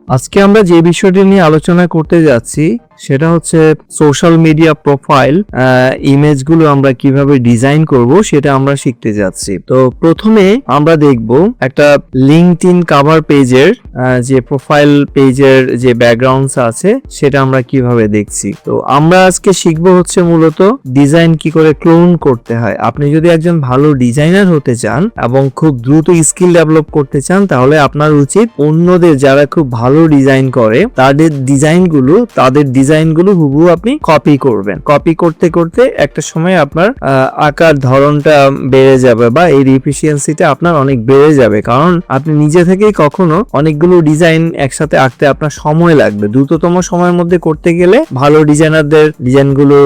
আজকে আমরা যে বিষয়টি নিয়ে আলোচনা করতে যাচ্ছি সেটা হচ্ছে সোশ্যাল মিডিয়া প্রোফাইল ইমেজগুলো আমরা কিভাবে ডিজাইন করব সেটা আমরা শিখতে যাচ্ছি। তো প্রথমে আমরা দেখব একটা লিঙ্কডইন কভার পেজের যে প্রোফাইল পেজের যে ব্যাকগ্রাউন্ডস আছে সেটা আমরা কিভাবে দেখছি। তো আমরা আজকে শিখব হচ্ছে মূলত ডিজাইন কি করে ক্লোন করতে হয়। আপনি যদি একজন ভালো ডিজাইনার হতে চান এবং খুব দ্রুত স্কিল ডেভেলপ করতে চান তাহলে আপনার উচিত অন্যদের যারা খুব ভালো ডিজাইন করে তাদের ডিজাইনগুলো হুবহু আপনি কপি করবেন। কপি করতে করতে একটা সময় আপনার আঁকার ধরনটা বেড়ে যাবে বা এর এফিসিয়েন্সিটা আপনার অনেক বেড়ে যাবে, কারণ আপনি নিজে থেকেই কখনো অনেকগুলো ডিজাইন একসাথে আঁকতে আপনার সময় লাগবে। দ্রুততম সময়ের মধ্যে করতে গেলে ভালো ডিজাইনারদের ডিজাইনগুলো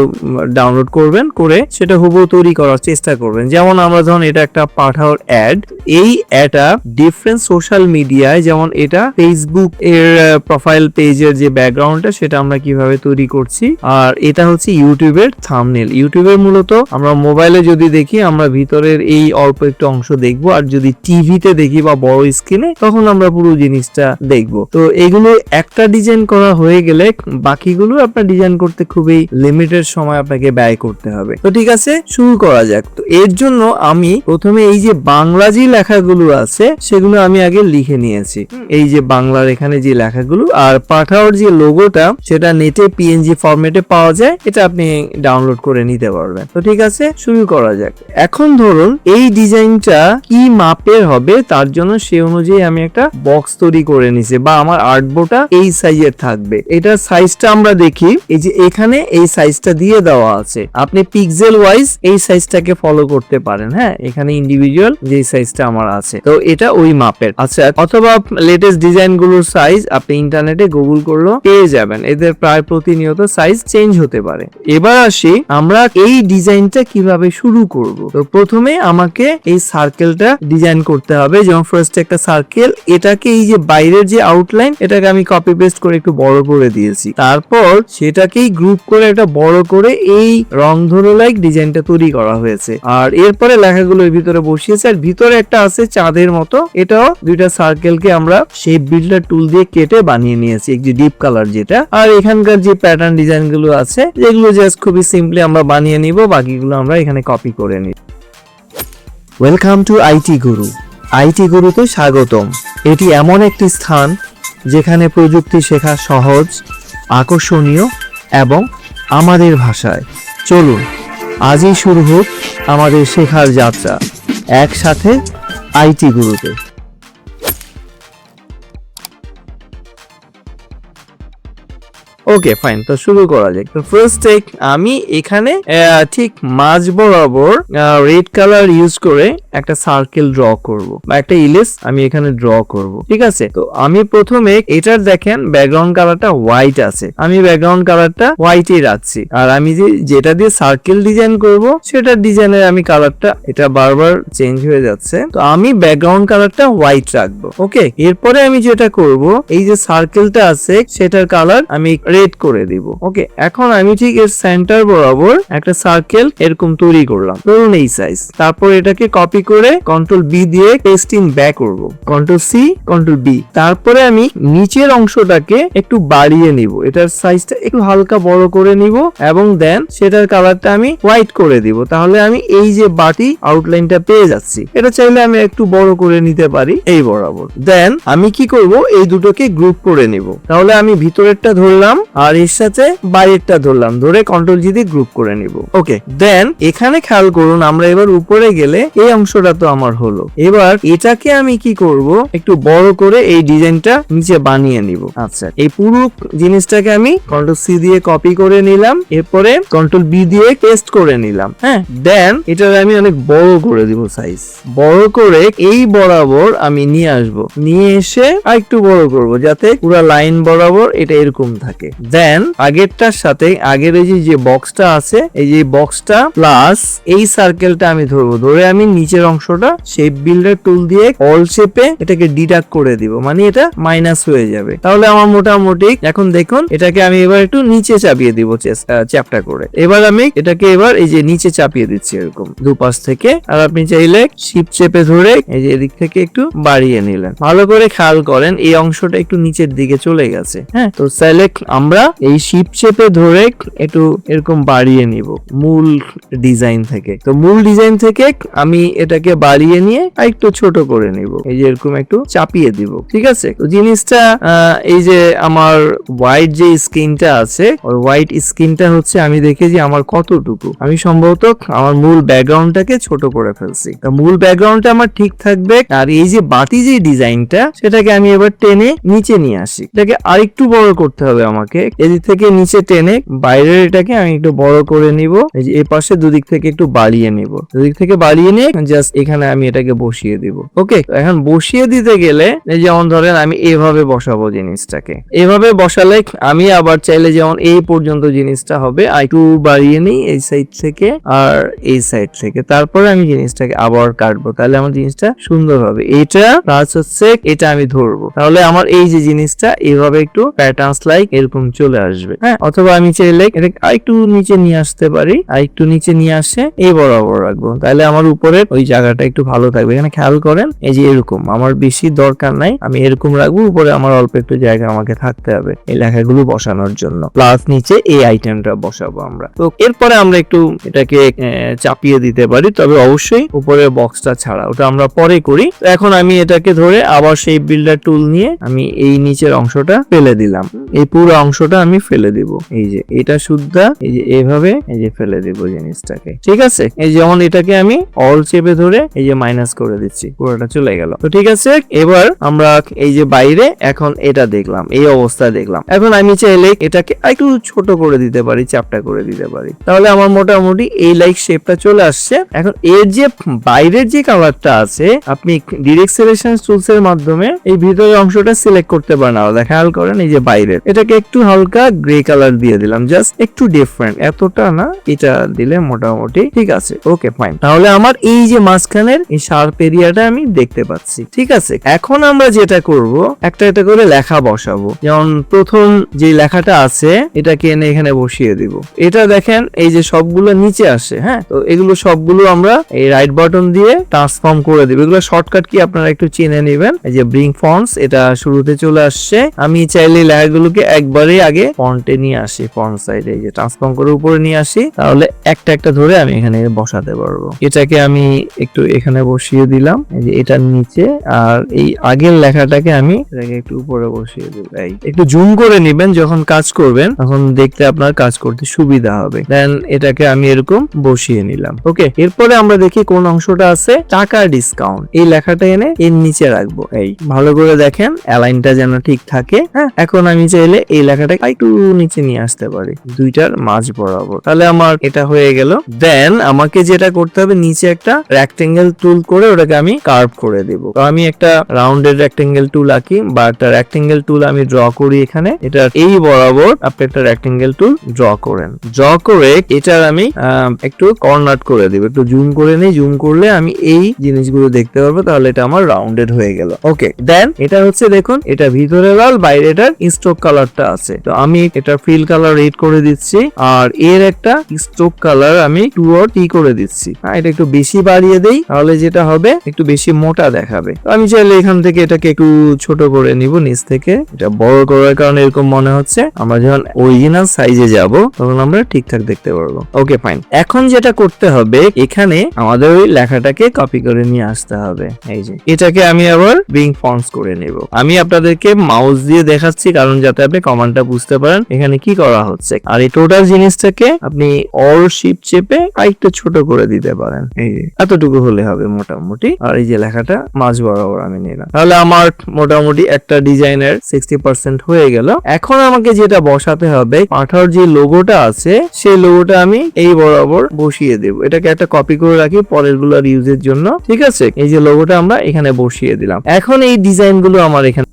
ডাউনলোড করবেন, করে সেটা হুবহু তৈরি করার চেষ্টা করবেন। যেমন আমরা ধরুন এটা একটা পাঠাওর অ্যাড, এই অ্যাডটা ডিফারেন্ট সোশ্যাল মিডিয়ায়, যেমন এটা ফেসবুক এর প্রোফাইল পেজের যে ব্যাকগ্রাউন্ডটা সেটা আমরা কিভাবে তৈরি করছি, আর এটা হচ্ছে ইউটিউবের থাম্বনেল। ইউটিউবের মূলত আমরা মোবাইলে যদি দেখি আমরা ভিতরের এই অল্প একটু অংশ দেখবো, আর যদি টিভিতে দেখি বা বড় স্ক্রিনে তখন আমরা পুরো জিনিসটা দেখবো। তো এগুলো একটা ডিজাইন করা হয়ে গেলে বাকিগুলো আপনার ডিজাইন করতে খুবই লিমিটেড সময় আপনাকে ব্যয় করতে হবে। তো ঠিক আছে, শুরু করা যাক। তো এর জন্য আমি প্রথমে এই যে বাংলা যে লেখাগুলো আছে সেগুলো আমি আগে লিখে নিয়েছি। এই যে বাংলার এখানে যে লেখাগুলো, আর পাঠাওর যে লোগোটা সেটা নেটে পিএনজি ফরম্যাটে পাওয়া যায়, এটা আপনি ডাউনলোড করে নিতে পারবেন। তো ঠিক আছে, শুরু করা যাক। এখন ধরুন এই ডিজাইনটা কি মাপের হবে তার জন্য সে অনুযায়ী আমি একটা বক্স তৈরি করে নিছি, বা আমার আর্টবোর্ডটা এই সাইজের থাকবে। এটার সাইজটা আমরা দেখি, এই যে এখানে এই সাইজটা দিয়ে দেওয়া আছে। আপনি পিক্সেল ওয়াইজ এই সাইজটাকে ফলো করতে পারেন। হ্যাঁ, এখানে ইন্ডিভিজুয়াল যে সাইজটা আমার আছে, তো এটা ওই মাপের। আচ্ছা, অথবা লেটেস্ট ডিজাইন গুলোর সাইজ আপনি ইন্টারনেটে গুগল করলেও পেয়ে যাবেন। এদের প্রায় প্রতিনিয়ত সাইজ চেঞ্জ হতে পারে। এবার আসি আমরা এই ডিজাইনটা কিভাবে শুরু করব। তো প্রথমে আমাকে এই সার্কেলটা ডিজাইন করতে হবে। যেমন ফার্স্ট একটা সার্কেল, এটাকে এই যে বাইরের যে আউটলাইন এটাকে আমি কপি পেস্ট করে একটু বড় করে দিয়েছি। তারপর সেটাকেই গ্রুপ করে একটা বড় করে এই রংধনু লাইক ডিজাইনটা তৈরি করা হয়েছে। আর এরপরে লেখাগুলো এর ভিতরে বসিয়েছে, আর ভিতরে একটা আছে চাঁদের মতো, এটাও দুইটা সার্কেলকে আমরা শেপ বিল্ডার টুল দিয়ে কেটে বানিয়ে নিয়েছি, একটি ডিপ কালার যেটা। আর এখানকার যে প্যাটার্ন ডিজাইন গুলো আছে যেগুলো জাস্ট খুবই সিম্পলি আমরা বানিয়ে নিব, বাকিগুলো আমরা এখানে কপি করে নিব। Welcome to IT Guru. IT গুরুতে স্বাগতম। এটি এমন একটি স্থান যেখানে প্রযুক্তি শেখা সহজ, আকর্ষণীয় এবং আমাদের ভাষায়। চলুন আজই শুরু হোক আমাদের শেখার যাত্রা, একসাথে আইটি গুরুতে। ওকে ফাইন, তো শুরু করা যাক। তো ফার্স্ট টেক, আমি এখানে ঠিক মাঝ বরাবর রেড কালার ইউজ করে একটা সার্কেল ড্র করব, বা একটা ইলিশ আমি এখানে ড্র করব। ঠিক আছে, তো আমি প্রথমে এটার দেখেন ব্যাকগ্রাউন্ড কালারটা হোয়াইট আছে, আমি ব্যাকগ্রাউন্ড কালারটা হোয়াইটই রাখছি। আর আমি যেটা দিয়ে সার্কেল ডিজাইন করব সেটার ডিজাইনের আমি কালারটা, এটা বারবার চেঞ্জ হয়ে যাচ্ছে, তো আমি ব্যাকগ্রাউন্ড কালারটা হোয়াইট রাখবো। ওকে, এরপরে আমি যেটা করব, এই যে সার্কেলটা আছে সেটার কালার আমি রেড করে দিব। ওকে, এখন আমি ঠিক এর সেন্টার বরাবর একটা সার্কেল এরকম তৈরি করলাম, ধরুন এই সাইজ। তারপর এটাকে কপি করে কন্ট্রোল বি দিয়ে পেস্টিং ব্যাক করব, কন্ট্রোল সি কন্ট্রোল বি। তারপরে আমি নিচের অংশটাকে একটু বাড়িয়ে নিব, এটার সাইজটা একটু হালকা বড় করে নিব, এবং দেন সেটার কালারটা আমি হোয়াইট করে দিব। তাহলে আমি এই যে বাটি আউটলাইনটা পেয়ে যাচ্ছি। এটা চাইলে আমি একটু বড় করে নিতে পারি এই বরাবর। দেন আমি কি করব, এই দুটোকে গ্রুপ করে নিব। তাহলে আমি ভিতরেরটা ধরলাম আর এর সাথে বাইরেরটা ধরলাম, ধরে কন্ট্রোল জি দিয়ে গ্রুপ করে নিব। ওকে, দেন এখানে খেয়াল করুন, আমরা এবার উপরে গেলে এই অংশটা তো আমার হলো। এবার এটাকে আমি কি করব, একটু বড় করে এই ডিজাইনটা নিচে বানিয়ে নিব। আচ্ছা, এই পুরো জিনিসটাকে আমি কন্ট্রোল সি দিয়ে কপি করে নিলাম, এরপরে কন্ট্রোল বি দিয়ে পেস্ট করে নিলাম। হ্যাঁ, দেন এটা আমি অনেক বড় করে দিব, সাইজ বড় করে এই বরাবর আমি নিয়ে আসব, নিয়ে এসে আর একটু বড় করব যাতে পুরো লাইন বরাবর এটা এরকম থাকে। দেন আগেরটার সাথে আগের এই যে বক্সটা আছে, এই যে বক্সটা প্লাস এই সার্কেলটা আমি ধরবো, ধরে আমি নিচের অংশটা শেপ বিল্ডার টুল দিয়ে অল শেপে এটাকে ডিডাক্ট করে দিব, মানে এটা মাইনাস হয়ে যাবে। তাহলে আমার মোটামুটি এখন দেখুন এটাকে আমি এবার একটু নিচে চাপিয়ে দিব চ্যাপটা করে। এবার আমি এটাকে এবার এই যে নিচে চাপিয়ে দিচ্ছি এরকম দুপাশ থেকে। আর আপনি চাইলে শিপ চেপে ধরে এই যে এদিক থেকে একটু বাড়িয়ে নিলেন। ভালো করে খেয়াল করেন এই অংশটা একটু নিচের দিকে চলে গেছে। হ্যাঁ, তো সিলেক্ট আমরা এই শিপ চেপে ধরে একটু এরকম বাড়িয়ে নিব মূল ডিজাইন থেকে। তো মূল ডিজাইন থেকে আমি এটাকে বাড়িয়ে নিয়ে একটু ছোট করে নিব, এই যে এরকম একটু চাপিয়ে দিব। ঠিক আছে, তো জিনিসটা এই যে আমার হোয়াইট যে স্কিনটা আছে, ওই হোয়াইট স্কিনটা হচ্ছে আমি দেখেছি আমার কতটুকু, আমি সম্ভবত আমার মূল ব্যাকগ্রাউন্ডটাকে ছোট করে ফেলছি। তো মূল ব্যাকগ্রাউন্ডটা আমার ঠিক থাকবে। আর এই যে বাতি যে ডিজাইনটা সেটাকে আমি এবার টেনে নিচে নিয়ে আসি, এটাকে আরেকটু বড় করতে হবে আমাকে। এদিক থেকে নিচে টেনে বাইরের এটাকে আমি একটু বড় করে নিব, এই যে এই পাশে দুদিক থেকে একটু বাড়িয়ে নিব, দুদিক থেকে বাড়িয়ে নিয়ে জাস্ট এখানে আমি এটাকে বসিয়ে দিব। ওকে, এখন বসিয়ে দিতে গেলে এই যেমন ধরেন আমি এভাবে বসাবো জিনিসটাকে, এভাবে বসালে আমি আবার চাইলে যেমন এই পর্যন্ত জিনিসটা হবে আর একটু বাড়িয়ে নিই এই সাইড থেকে আর এই সাইড থেকে, তারপরে আমি জিনিসটাকে আবার কাটবো, তাহলে আমার জিনিসটা সুন্দর হবে। এটা প্লাস হচ্ছে এটা আমি ধরবো, তাহলে আমার এই যে জিনিসটা এইভাবে একটু প্যাটার্নস লাইক এরকম চলে আসবে। হ্যাঁ, অথবা আমি চাইলে এটা আরেকটু নিচে নিয়ে আসতে পারি, আরেকটু নিচে নিয়ে আসে এই বরাবর রাখবো, তাহলে আমার উপরের ওই জায়গাটা একটু ভালো থাকবে। এখানে খেয়াল করেন এই যে এরকম, আমার বেশি দরকার নাই, আমি এরকম রাখবো, উপরে আমার অল্প একটু জায়গা আমাকে থাকতে হবে এই লেখাগুলো বসানোর জন্য, প্লাস নিচে এই আইটেমটা বসাবো আমরা। তো এরপরে আমরা একটু এটাকে চাপিয়ে দিতে পারি, তবে অবশ্যই উপরের বক্সটা ছাড়া, ওটা আমরা পরে করি। তো এখন আমি এটাকে ধরে আবার শেপ বিল্ডার টুল নিয়ে আমি এই নিচের অংশটা ফেলে দিলাম, এই পুরো অংশটা আমি ফেলে দিব, এই যে এটা শুদ্ধা এই যে এইভাবে এই যে ফেলে দিব জিনিসটাকে। ঠিক আছে, এই যেমন এটাকে আমি অল চেপে ধরে এই যে মাইনাস করে দিচ্ছি, পুরোটা চলে গেল। তো ঠিক আছে, এবার আমরা এই যে বাইরে এখন এটা দেখলাম, এই অবস্থা দেখলাম। এখন আমি চাইলে এটাকে একটু ছোট করে দিতে পারি, চ্যাপটা করে দিতে পারি, তাহলে আমার মোটামুটি এই লাইক শেপটা চলে আসছে। এখন এর যে বাইরের যে কালারটা আছে আপনি ডিরেক্ট সিলেকশন টুলস এর মাধ্যমে এই ভিতরের অংশটা সিলেক্ট করতে পারেন। আলাদা খেয়াল করেন এই যে বাইরের এটাকে একটু হালকা গ্রে কালার দিয়ে দিলাম, জাস্ট একটু ডিফারেন্ট, এতটা না, এটা দিলে মোটামুটি ঠিক আছে। ওকে ফাইন, তাহলে আমার এই যে মাঝখানের এই শার্প এরিয়াটা আমি দেখতে পাচ্ছি। ঠিক আছে, এখন আমরা যেটা করব একটা একটা করে লেখা বসাবো। যেমন প্রথম যে লেখাটা আছে এটাকে এনে এখানে বসিয়ে দিব। এটা দেখেন এই যে সবগুলো নিচে আসে। হ্যাঁ, তো এগুলো সবগুলো আমরা এই রাইট বাটন দিয়ে ট্রান্সফর্ম করে দিব। এগুলো শর্টকাট কি আপনারা একটু চিনে নেবেন। এই যে ব্রিং ফন্টস, এটা শুরুতে চলে আসছে। আমি চাইলে লেখাগুলোকে একবারে আগে ফন্টে নিয়ে আসি, ফন্ট সাইডে এই যে ট্রান্সফর্ম করে উপরে নিয়ে আসি, তাহলে একটা একটা ধরে আমি এখানে বসাতে পারবো। এটাকে আমি একটু এখানে বসিয়ে দিলাম, এই যে এটার নিচে, আর এই আগের লেখাটাকে আমি এটাকে একটু উপরে বসিয়ে দিব। এই একটু জুম করে নেবেন, যখন কাজ করবেন তখন দেখতে আপনার কাজ করতে সুবিধা হবে। দেন এটাকে আমি এরকম বসিয়ে নিলাম। ওকে, এরপরে আমরা দেখি কোন অংশটা আছে টাকা ডিসকাউন্ট, এই লেখাটা এনে এর নিচে রাখবো। এই ভালো করে দেখেন অ্যালাইনটা যেন ঠিক থাকে। হ্যাঁ, এখন আমি চাইলে এই লেখাটা একটু নিচে নিয়ে আসতে পারি দুইটার মাঝ বরাবর, তাহলে আমার এটা হয়ে গেল। দেন আমাকে যেটা করতে হবে, নিচে একটা রেক্টেঙ্গেল টুল করে ওটাকে আমি কার্ভ করে দিব। তো আমি একটা রাউন্ডেড রেক্টেঙ্গেল টুল আঁকি বা একটা রেক্টেঙ্গেল টুল আমি ড্র করি এখানে, এটা এই বরাবর আপনি একটা রেক্টেঙ্গেল টুল ড্র করেন। ড্র করে এটার আমি একটু কর্নার করে দিব, একটু জুম করে নিই, জুম করলে আমি এই জিনিসগুলো দেখতে পারবো, তাহলে এটা আমার রাউন্ডেড হয়ে গেল। ওকে, দেন এটা হচ্ছে দেখুন এটা ভিতরে লাল, বাইরে এটার স্ট্রোক কালারটা আছে। তো আমি এটা ফিল কালার রেড করে দিচ্ছি, আর এর একটা স্ট্রোক কালার আমি 2 or 3 করে দিচ্ছি। এটা একটু বেশি বাড়িয়ে দেই, তাহলে যেটা হবে একটু বেশি মোটা দেখাবে। তো আমি চাইলে এখান থেকে এটাকে একটু ছোট করে নিব, নিচ থেকে এটা বড় করার কারণে এরকম মনে হচ্ছে। আমরা যখন অরিজিনাল সাইজে যাব তখন আমরা ঠিকঠাক দেখতে পারবো। ওকে ফাইন, এখন যেটা করতে হবে এখানে আমাদের ওই লেখাটাকে কপি করে নিয়ে আসতে হবে। এই যে এটাকে আমি আবার ব্রিং ফন্টস করে নেব। আমি আপনাদেরকে মাউস দিয়ে দেখাচ্ছি কারণ যাতে আপনি কমান্ডটা বুঝতে পারেন এখানে কি করা হচ্ছে। আর এই টোটাল জিনিসটাকে আপনি অল শিপ চেপে আরেকটু ছোট করে দিতে পারেন, এই যে এতটুকু হলে হবে মোটামুটি। আর এই যে লেখাটা মাঝ বরাবর আমি নিলাম, তাহলে আমার মোটামুটি একটা ডিজাইনের 60% হয়ে গেল। এখন আমাকে যেটা বসাতে হবে, পাঠার যে লোগোটা আছে সেই লোগোটা আমি এই বরাবর বসিয়ে দেব। এটাকে একটা কপি করে রাখি পরের গুলোর ইউজের জন্য। ঠিক আছে, এই যে লোগোটা আমরা এখানে বসিয়ে দিলাম। এখন এই ডিজাইন গুলো আমার এখানে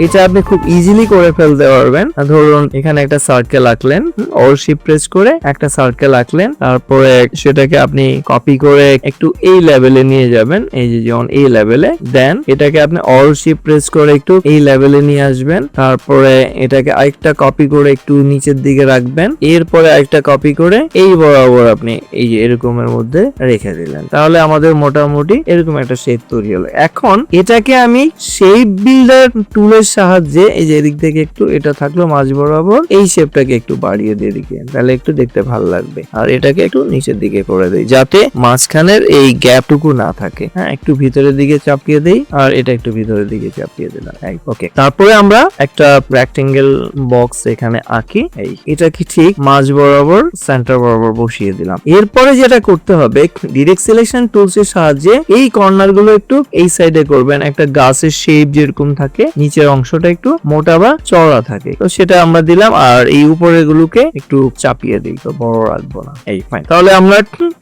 এটা আপনি খুব ইজিলি করে ফেলতে পারবেন। ধরুন এখানে একটা সার্কেল আঁকলেন, অল্ট শিফট প্রেস করে একটা সার্কেল আঁকলেন, তারপরে সেটাকে আপনি কপি করে একটু এই লেভেলে নিয়ে যাবেন, এই যে যেমন এই লেভেলে, দেন এটাকে আপনি অল্ট শিফট প্রেস করে একটু এই লেভেলে নিয়ে আসবেন, তারপরে এটাকে আরেকটা কপি করে একটু নিচের দিকে রাখবেন, এরপরে আরেকটা কপি করে এই বরাবর আপনি এই যে এরকমের মধ্যে রেখে দিলেন। তাহলে আমাদের মোটামুটি এরকম একটা শেপ তৈরি হলো। এখন এটাকে আমি শেপ বিল্ডার টুলের সাহায্যে এই যে এদিক থেকে একটু এটা থাকলো মাঝ বরাবর, এই শেপটাকে একটু বাড়িয়ে দিয়ে দিকে, তাহলে একটু দেখতে ভালো লাগবে। আর এটাকে একটু নিচের দিকে করে দেই যাতে মাঝখানের এই গ্যাপটুকু না থাকে। হ্যাঁ, একটু ভিতরের দিকে চাপিয়ে দেই, আর এটা একটু ভিতরের দিকে চাপিয়ে দিলাম। ওকে, তারপরে আমরা একটা রেক্টেঙ্গেল বক্স এখানে আঁকি। এটা কি ঠিক মাঝ বরাবর সেন্টার বরাবর বসিয়ে দিলাম। এরপরে যেটা করতে হবে, ডিরেক্ট সিলেকশন টুলস এর সাহায্যে এই কর্নার গুলো একটু এই সাইডে করবেন। একটা গাছের শেপ যেরকম থাকে, নিচের অংশটা একটু মোটা বা চওড়া থাকে, তো সেটা আমরা দিলাম। আর এই উপরের গুলোকে একটু চাপিয়ে দিই, তো বড় রাখবো না। ফাইন, তাহলে আমরা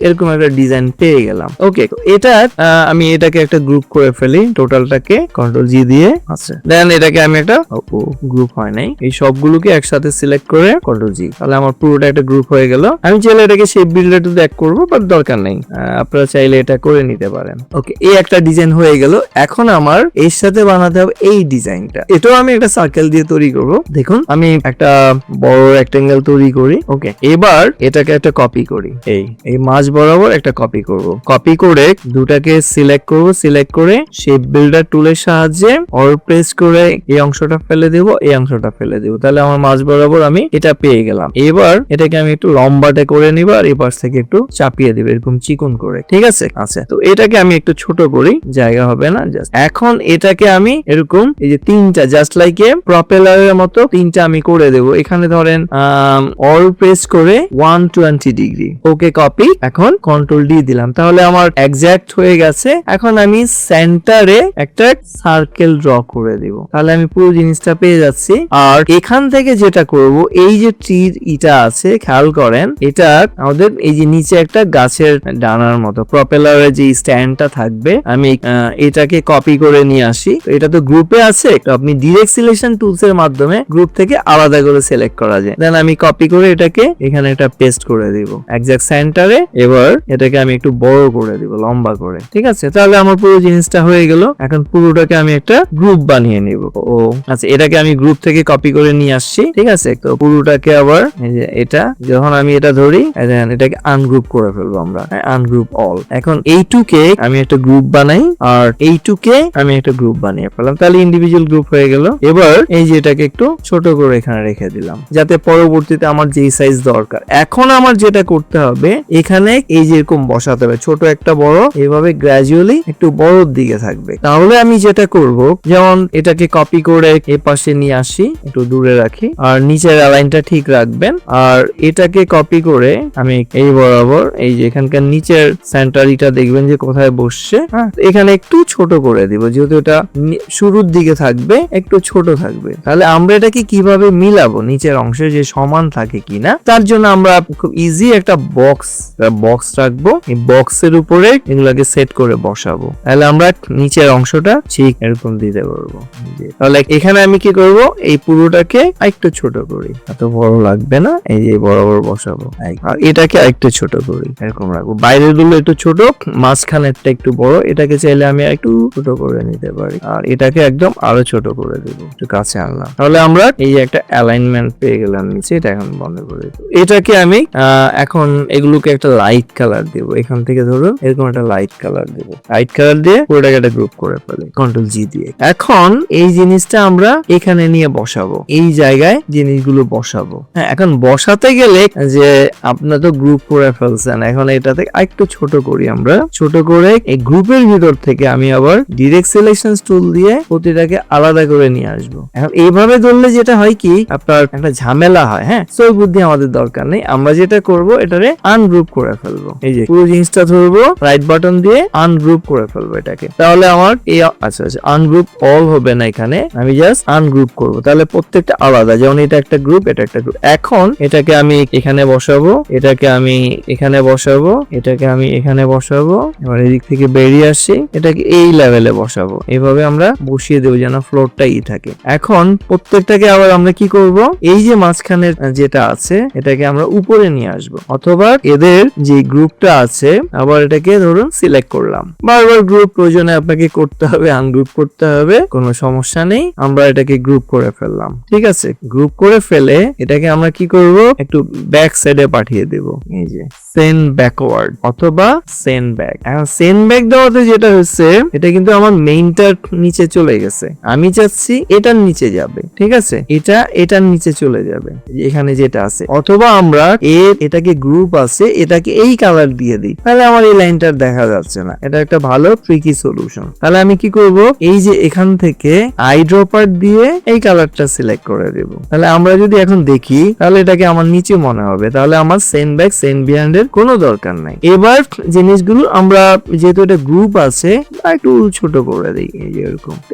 এরকম একটা ডিজাইন পেয়ে গেলাম। ওকে, এটা আমি এটাকে একটা গ্রুপ করে ফেলি, টোটালটাকে কন্ট্রোল জি দিয়ে। আচ্ছা, দেন এটাকে আমি একটা গ্রুপ হয় নাই, এই সবগুলোকে একসাথে সিলেক্ট করে কন্ট্রোল জি, তাহলে আমার পুরোটা একটা গ্রুপ হয়ে গেল। আমি চাইলে এটাকে শেপ বিল্ডার টুল এক করবো, বাট দরকার নেই, আপনারা চাইলে এটা করে নিতে পারেন। ওকে, এই একটা ডিজাইন হয়ে গেল। এখন আমার এর সাথে বানাতে হবে এই ডিজাইনটা। এটাও আমি একটা সার্কেল দিয়ে তৈরি করব। দেখুন আমি একটা বড় রেক্টেঙ্গেল তৈরি করি। ওকে, এবার এটাকে একটা কপি করি, এই মাঝ বরাবর একটা কপি করব। কপি করে দুটাকে সিলেক্ট করব, সিলেক্ট করে শেপ বিল্ডার টুলের সাহায্যে অল্ট প্রেস করে এই অংশটা ফেলে দেব, এই অংশটা ফেলে দেব, তাহলে আমার মাঝ বরাবর আমি এটা পেয়ে গেলাম। এবার এটাকে আমি একটু লম্বাটে করে নিব, আর এই পাশ থেকে একটু চাপিয়ে দেব এরকম চিকন করে। ঠিক আছে? আচ্ছা, তো এটাকে আমি একটু ছোট করি, জায়গা হবে না। জাস্ট এখন এটাকে আমি এরকম এই যে তিনটা, জাস্ট লাইক এ প্রপেলারের মতো তিনটা আমি করে দেব। এখানে ধরেন অল প্রেস করে 120 ডিগ্রি। ওকে, কপি। এখন কন্ট্রোল ডি দিলাম, তাহলে আমার এক্সাক্ট হয়ে গেছে। এখন আমি সেন্টারে একটা সার্কেল ড্র করে দিব, তাহলে আমি পুরো জিনিসটা পেয়ে যাচ্ছি। আর এখান থেকে যেটা করব, এই যে ট্রির ইটা আছে, খেয়াল করেন, এটা আমাদের এই যে নিচে একটা গাছের ডানার মতো প্রপেলারের যে স্ট্যান্ডটা থাকবে, আমি এটাকে কপি করে নিয়ে আসি। এটা তো গ্রুপে আছে, তো আপনি ডিরেক্ট সিলেকশন টুলস এর মাধ্যমে গ্রুপ থেকে আলাদা করে সিলেক্ট করা যায়। দেন আমি কপি করে এটাকে এখানে একটা পেস্ট করে দিব এক্সাক্ট সেন্টারে। এবার এটাকে আমি একটু বড় করে দিব, লম্বা করে। ঠিক আছে, তাহলে আমার পুরো জিনিসটা হয়ে গেল। এখন পুরোটাকে আমি একটা গ্রুপ বানিয়ে নিব। ও আচ্ছা, এটাকে আমি গ্রুপ থেকে কপি করে নিয়ে আসছি। ঠিক আছে, তো পুরোটাকে আবার এই যে এটা যখন আমি এটা ধরি, এটাকে আনগ্রুপ করে ফেলবো আমরা, আনগ্রুপ অল। এখন এইটুকে আমি একটা গ্রুপ বানাই, আর এইটুকে আমি একটা গ্রুপ বানিয়ে ফেললাম, তাহলে ইন্ডিভিজুয়াল গ্রুপ হয়ে গেল। এবার এই যে এটাকে একটু ছোট করে এখানে রেখে দিলাম, যাতে পরবর্তীতে আমার যেই সাইজ দরকার। এখন আমার যেটা করতে হবে, এখানে এই যে এরকম বসাতে হবে, ছোট একটা বড়, এভাবে গ্র্যাজুয়ালি একটু বড়র দিকে থাকবে। তাহলে আমি যেটা করব, যেমন এটাকে কপি করে এ পাশে নিয়ে আসি, একটু দূরে রাখি, আর নিচের অ্যালাইনটা ঠিক রাখবেন। আর এটাকে কপি করে আমি এই বরাবর এই যে এখানকার নিচের সেন্টারিটা দেখবেন যে কোথায় বসছে, হ্যাঁ, এখানে একটু ছোট করে দিব, যেহেতু এটা শুরুর দিকে থাকবে, একটু ছোট থাকবে। তাহলে আমরা এটাকে কিভাবে মিলাবো, নিচের অংশে যে সমান থাকে কিনা, তার জন্য আমরা খুব ইজি একটা বক্স রাখবো। এই বক্সের উপরে এগুলাকে সেট করে বসাবো, তাহলে আমরা নিচের অংশটা ঠিক এরকম দিতে পারবো। তাহলে এখানে আমি কি করব, এই পুরোটাকে একটু ছোট করি, এত বড় লাগবে না, এই যে বরাবর বসাবো। আর এটাকে একটু ছোট করি, এরকম রাখবো। বাইরের গুলো একটু ছোট, মাঝখানেরটা একটু বড়। এটাকে চাইলে আমি একটু ছোট করে নিতে পারি, আর এটাকে একদম আরো ছোট করে দেব, একটু কাছে আনলাম। তাহলে আমরা এই যে একটা অ্যালাইনমেন্ট পেয়ে গেলাম নিচে। এটা এখন বন্ধ করে দেব। এটাকে আমি এখন এগুলোকে একটা লাইট কালার দেব। এখান থেকে ধরুন এরকম একটা লাইট কালার দেব, লাইট কালার দিয়ে পুরোটাকে একটা গ্রুপ করে ফেলি কন্ট্রোল জি দিয়ে। এখন এই জিনিসটা আমরা এখানে নিয়ে বসাবো, এই জায়গায় জিনিসগুলো বসাবো। হ্যাঁ, এখন বসাতে গেলে যে আপনার তো গ্রুপ করে ফেলছেন, এখন এটাতে একটু ছোট করি আমরা। ছোট করে এই গ্রুপের ভিতর থেকে আমি আবার ডিরেক্ট সিলেকশন টুল দিয়ে প্রতিটাকে আলাদা করে নিয়ে আসবো। এখন এইভাবে ধরলে যেটা হয় কি, আপনার একটা ঝামেলা হয়। হ্যাঁ, সেই বুদ্ধি আমাদের দরকার নেই। আমরা যেটা করব, এটারে আনগ্রুপ করে ফেলবো। এই যে পুরো জিনিসটা ধরবো, রাইট বাটন দিয়ে আনগ্রুপ করে ফেলবো এটাকে। তাহলে আমার এই আচ্ছা আনগ্রুপ অল হবে না, এখানে আমি জাস্ট আনগ্রুপ করব। তাহলে প্রত্যেকটা আলাদা, যেমন এটা একটা গ্রুপ, এটা একটা গ্রুপ। এখন এটাকে আমি এখানে বসাবো, এটাকে আমি এখানে বসাবো, এটাকে আমি এখানে বসাবো। এবার এদিক থেকে বেরিয়ে আসি, এটাকে এই লেভেলে বসাবো। এইভাবে আমরা বসিয়ে দেবো যেন ফ্লোর কাপড়টা থাকে। এখন প্রত্যেকটাকে আবার আমরা কি করব, এই যে মাঝখানের যেটা আছে এটাকে আমরা উপরে নিয়ে আসব, অথবা এদের যে গ্রুপটা আছে আবার এটাকে ধরুন সিলেক্ট করলাম। বারবার গ্রুপ প্রয়োজনে আপনাকে করতে হবে, আনগ্রুপ করতে হবে, কোনো সমস্যা নেই। আমরা এটাকে গ্রুপ করে ফেললাম, ঠিক আছে। গ্রুপ করে ফেলে এটাকে আমরা কি করব, একটু ব্যাক সাইডে পাঠিয়ে দেব, এই যে সেন্ড ব্যাকওয়ার্ড অথবা সেন্ড ব্যাক। এখন সেন্ড ব্যাক দেওয়াতে যেটা হচ্ছে, এটা কিন্তু আমার মেইনটার নিচে চলে গেছে, আমি চাচ্ছি এটার নিচে যাবে, ঠিক আছে। এটার নিচে চলে যাবে এখানে যেটা আছে, অথবা আমরা এটাকে গ্রুপ আছে এটাকে এই কালার দিয়ে দিই, তাহলে আমার এই লাইনটা দেখা যাচ্ছে না। এটা একটা ভালো ট্রিকি সলিউশন। তাহলে আমি কি করব, এই যে এখান থেকে আই ড্রপার দিয়ে এই কালারটা সিলেক্ট করে দেব। তাহলে আমরা যদি এখন দেখি তাহলে এটাকে আমার নিচে মনে হবে, তাহলে আমার সেন্ড ব্যাক সেন্ড বিহাইন্ড এর কোনো দরকার নাই। এবার জিনিসগুলো আমরা যেহেতু এটা গ্রুপ আছে একটু ছোট করে দিই, এই যে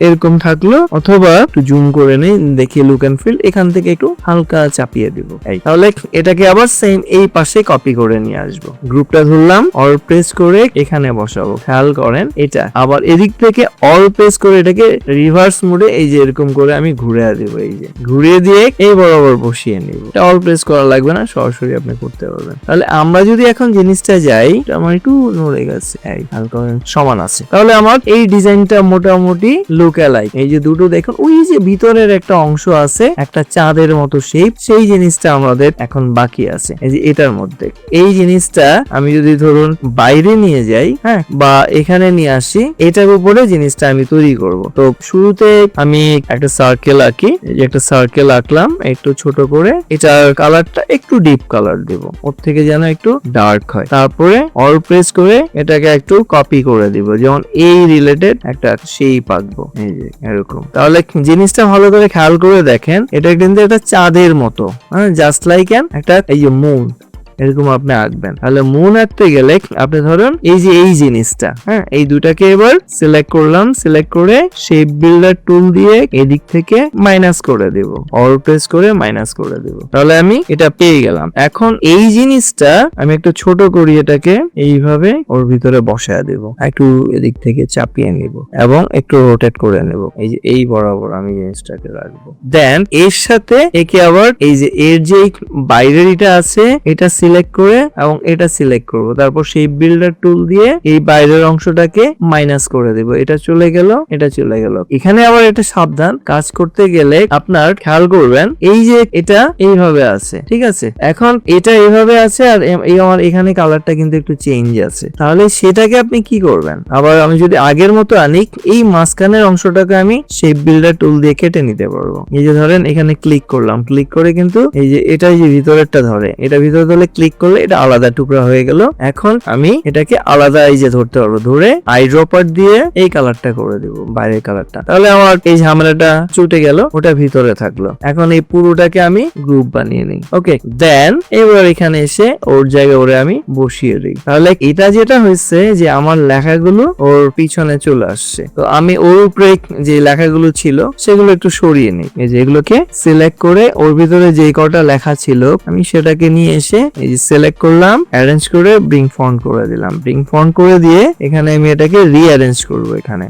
এরকম থাকলো, অথবা একটু জুম করে নেই, দেখি লুক এন্ড ফিল, এখান থেকে একটু হালকা চাপিয়ে দিব। তাহলে এটাকে আবার সেম এই পাশে কপি করে নিয়ে আসবো। গ্রুপটা ধরলাম, অল প্রেস করে এখানে বসাবো, খেয়াল করেন এটা আবার এদিক থেকে অল প্রেস করে এটাকে রিভার্স মোডে এই যে এরকম করে আমি ঘুরিয়ে দেবো, এই যে ঘুরিয়ে দিয়ে এই বরাবর বসিয়ে নিব। এটা অল প্রেস করা লাগবে না, সরাসরি আপনি করতে পারবেন। তাহলে আমরা যদি এখন জিনিসটা যাই, আমার একটু নড়ে গেছে, হালকা সমান আছে, তাহলে আমার এই ডিজাইনটা মোটামুটি লুক অ্যালাইক। এই যে দুটো দেখুন, ওই যে ভিতরের একটা অংশ আছে একটা চাঁদের মতো শেপ, সেই জিনিসটা আমাদের এখন বাকি আছে। এই যে এটার মধ্যে এই জিনিসটা আমি যদি ধরুন বাইরে নিয়ে যাই, হ্যাঁ, বা এখানে নিয়ে আসি, এটার উপরে জিনিসটা আমি তৈরি করব। তো শুরুতে আমি একটা সার্কেল আঁকি, এই যে একটা সার্কেল আঁকলাম একটু ছোট করে, এটার কালারটা একটু ডিপ কালার দেব, ওর থেকে যেন একটু ডার্ক হয়। তারপরে অল প্রেস করে এটাকে একটু কপি করে দিব, যেমন এই রিলেটেড একটা শেপ আঁকবো, এই যে এরকম। তাহলে জিনিসটা ভালো করে খেয়াল করে দেখেন, এটা কিন্তু একটা চাঁদের মতো, হ্যাঁ, জাস্ট লাইক একটা এই যে মুন, এরকম আপনি আঁকবেন। তাহলে মুন আঁকতে গেলে আপনি ধরুন এই যে এই জিনিসটা, হ্যাঁ, এই দুটাকে এবার সিলেক্ট করলাম, সিলেক্ট করে শেপ বিল্ডার টুল দিয়ে এদিক থেকে মাইনাস করে দেব, অল প্রেস করে মাইনাস করে দেব। তাহলে আমি এটা পেয়ে গেলাম। এখন এই জিনিসটা আমি একটু ছোট করি, এটাকে এইভাবে ওর ভিতরে বসায় দেব, একটু এদিক থেকে চাপিয়ে নিব এবং একটু রোটেট করে নেব, এই যে এই বরাবর আমি জিনিসটাকে রাখবো। দেন এর সাথে একে আবার এই যে এর যে বাইরের এটা আছে এটা সিলেক্ট করে এবং এটা সিলেক্ট করব, তারপর শেপ বিল্ডার টুল দিয়ে এই বাইরের অংশটাকে মাইনাস করে দেব, এটা চলে গেল, এটা চলে গেল। এখানে আবার এটা সাবধান, কাজ করতে গেলে আপনার খেয়াল করবেন এই যে এটা এইভাবে আছে, ঠিক আছে। এখন এটা এইভাবে আছে আর এই আমার এখানে কালারটা কিন্তু একটু চেঞ্জ আছে, তাহলে সেটাকে আপনি কি করবেন, আবার আমি যদি আগের মতো আনি, এই মাঝখানের অংশটাকে আমি শেপ বিল্ডার টুল দিয়ে কেটে নিতে পারবো। এই যে ধরেন এখানে ক্লিক করলাম, ক্লিক করে কিন্তু এই যে এটা যে ভিতরেরটা ধরে, এটা ভিতরে ধরলে ক্লিক করলে এটা আলাদা টুকরা হয়ে গেল। এখন আমি এটাকে আলাদা এই যে ধরতে পারবো, ধরে আই ড্রপার দিয়ে এই কালারটা করে দিব, বাইরের কালারটা। তাহলে আমার এই ঝামেলাটা ছুটে গেল, ওটা ভিতরে থাকলো। এখন এই পুরোটাকে আমি গ্রুপ বানিয়ে নিই, ওকে। দেন এবার এখানে এসে ওর জায়গায় ওরে আমি বসিয়ে দিই। তাহলে এটা যেটা হয়েছে যে আমার লেখাগুলো ওর পিছনে চলে আসছে, তো আমি ওর উপরে যে লেখাগুলো ছিল সেগুলো একটু সরিয়ে নিই। এই যে এগুলোকে সিলেক্ট করে ওর ভিতরে যে কটা লেখা ছিল আমি সেটাকে নিয়ে এসে এই যে সিলেক্ট করলাম, অ্যারেঞ্জ করে ব্রিং ফন্ট করে দিলাম। ব্রিং ফন্ট করে দিয়ে এখানে আমি এটাকে রিঅ্যারেঞ্জ করব, এখানে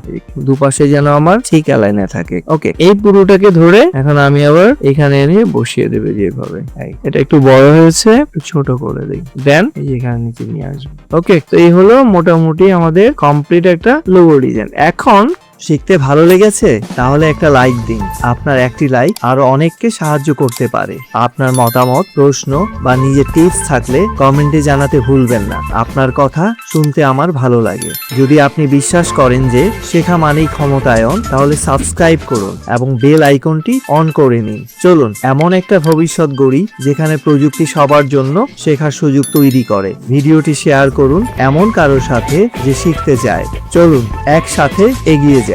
দুপাশে যেন আমার ঠিক অ্যালাইনে থাকে, ওকে। এই পুরোটাকে ধরে এখন আমি আবার এখানে এনে বসিয়ে দেব যেভাবে। এটা একটু বড় হয়েছে, একটু ছোট করে দিই, দেন এই যে এখানে নিচে নিয়ে আসবো, ওকে। তো এই হলো মোটামুটি আমাদের কমপ্লিট একটা লোগো ডিজাইন। এখন শিখতে ভালো লেগেছে? তাহলে একটা লাইক দিন। আপনার একটি লাইক আরো অনেককে সাহায্য করতে পারে। আপনার মতামত, প্রশ্ন বা নিজের টিপস থাকলে কমেন্টে জানাতে ভুলবেন না। আপনার কথা শুনতে আমার ভালো লাগে। যদি আপনি বিশ্বাস করেন যে শেখা মানেই ক্ষমতায়ন, তাহলে সাবস্ক্রাইব করুন এবং বেল আইকনটি অন করে নিন। চলুন এমন একটা ভবিষ্যৎ গড়ি যেখানে প্রযুক্তি সবার জন্য শেখার সুযোগ তৈরি করে। ভিডিওটি শেয়ার করুন এমন কারোর সাথে যে শিখতে চায়। চলুন একসাথে এগিয়ে যাই।